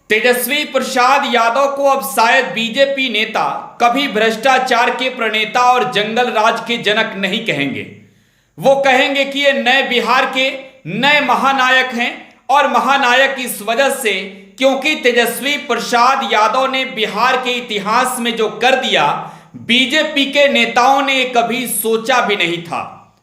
तेजस्वी प्रसाद यादव को अब शायद बीजेपी नेता कभी भ्रष्टाचार के प्रणेता और जंगल राज के जनक नहीं कहेंगे। वो कहेंगे कि ये नए बिहार के नए महानायक हैं, और महानायक इस वजह से क्योंकि तेजस्वी प्रसाद यादव ने बिहार के इतिहास में जो कर दिया, बीजेपी के नेताओं ने कभी सोचा भी नहीं था।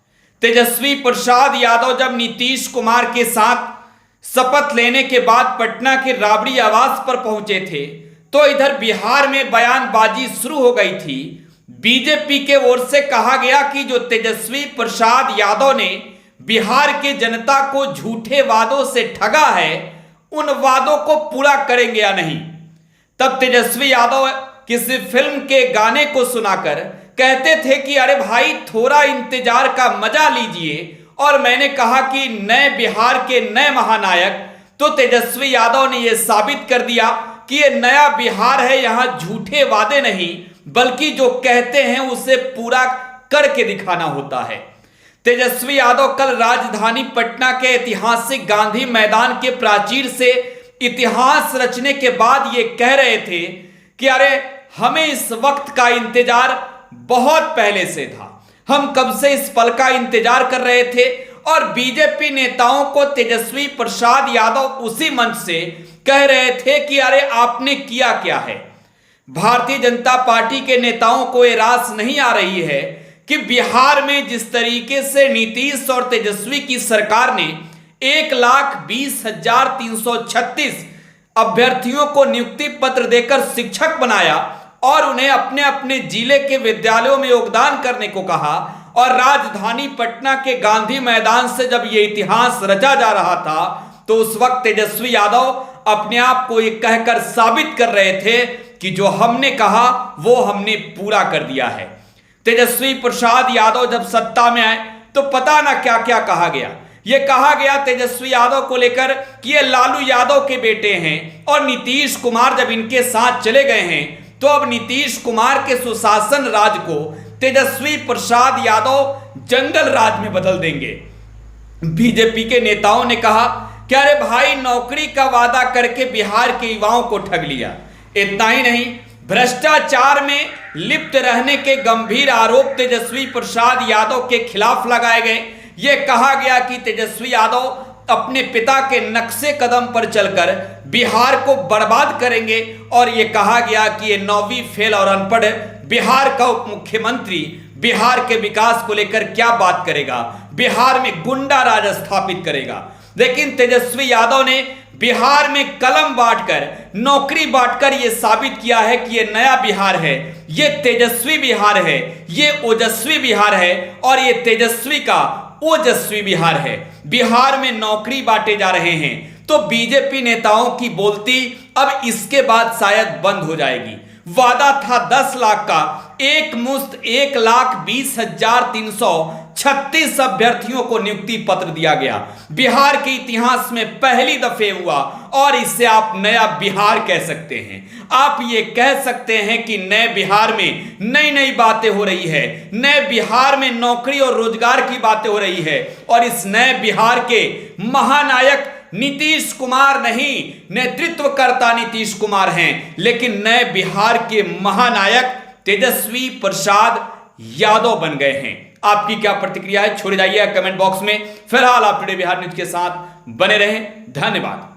तेजस्वी प्रसाद यादव जब नीतीश कुमार के साथ शपथ लेने के बाद पटना के राबड़ी आवास पर पहुंचे थे, तो इधर बिहार में बयानबाजी शुरू हो गई थी। बीजेपी के ओर से कहा गया कि जो तेजस्वी प्रसाद यादव ने बिहार के जनता को झूठे वादों से ठगा है, उन वादों को पूरा करेंगे या नहीं। तब तेजस्वी यादव किसी फिल्म के गाने को सुनाकर कहते थे कि अरे भाई थोड़ा इंतजार का मजा लीजिए, और मैंने कहा कि नए बिहार के नए महानायक। तो तेजस्वी यादव ने यह साबित कर दिया कि यह नया बिहार है, यहां झूठे वादे नहीं बल्कि जो कहते हैं उसे पूरा करके दिखाना होता है। तेजस्वी यादव कल राजधानी पटना के ऐतिहासिक गांधी मैदान के प्राचीर से इतिहास रचने के बाद ये कह रहे थे कि अरे हमें इस वक्त का इंतजार बहुत पहले से था, हम कब से इस पल का इंतजार कर रहे थे। और बीजेपी नेताओं को तेजस्वी प्रसाद यादव उसी मंच से कह रहे थे कि अरे आपने किया क्या है। भारतीय जनता पार्टी के नेताओं को ये रास नहीं आ रही है कि बिहार में जिस तरीके से नीतीश और तेजस्वी की सरकार ने 1,20,336 अभ्यर्थियों को नियुक्ति पत्र देकर शिक्षक बनाया और उन्हें अपने अपने जिले के विद्यालयों में योगदान करने को कहा, और राजधानी पटना के गांधी मैदान से जब यह इतिहास रचा जा रहा था, तो उस वक्त तेजस्वी यादव अपने आप को ये कहकर साबित कर रहे थे कि जो हमने कहा वो हमने पूरा कर दिया है। तेजस्वी प्रसाद यादव जब सत्ता में आए तो पता ना क्या क्या कहा गया। ये कहा गया तेजस्वी यादव को लेकर कि ये लालू यादव के बेटे हैं, और नीतीश कुमार जब इनके साथ चले गए हैं तो अब नीतीश कुमार के सुशासन राज को तेजस्वी प्रसाद यादव जंगल राज में बदल देंगे। बीजेपी के नेताओं ने कहा कि अरे भाई नौकरी का वादा करके बिहार के युवाओं को ठग लिया। इतना ही नहीं, भ्रष्टाचार में लिप्त रहने के गंभीर आरोप तेजस्वी प्रसाद यादव के खिलाफ लगाए गए। यह कहा गया कि तेजस्वी यादव अपने पिता के नक्शे कदम पर चलकर बिहार को बर्बाद करेंगे, और यह कहा गया कि ये 9वीं फेल और अनपढ़ बिहार का उप मुख्यमंत्री बिहार के विकास को लेकर क्या बात करेगा, बिहार में गुंडा राज स्थापित करेगा। लेकिन तेजस्वी यादव ने बिहार में कलम बांटकर, नौकरी बांटकर यह साबित किया है कि यह नया बिहार है, यह तेजस्वी बिहार है, यह ओजस्वी बिहार है, और यह तेजस्वी का ओजस्वी बिहार है। बिहार में नौकरी बांटे जा रहे हैं, तो बीजेपी नेताओं की बोलती अब इसके बाद शायद बंद हो जाएगी। वादा था 10 लाख का, एक मुश्त 1,20,336 अभ्यर्थियों को नियुक्ति पत्र दिया गया। बिहार के इतिहास में पहली दफे हुआ, और इससे आप नया बिहार कह सकते हैं। आप ये कह सकते हैं कि नए बिहार में नई नई बातें हो रही है, नए बिहार में नौकरी और रोजगार की बातें हो रही है, और इस नए बिहार के महानायक नीतीश कुमार नहीं, नेतृत्वकर्ता नीतीश कुमार हैं, लेकिन नए बिहार के महानायक तेजस्वी प्रसाद यादव बन गए हैं। आपकी क्या प्रतिक्रिया है, छोड़ जाइए कमेंट बॉक्स में। फिलहाल आप टुडे बिहार न्यूज के साथ बने रहें। धन्यवाद।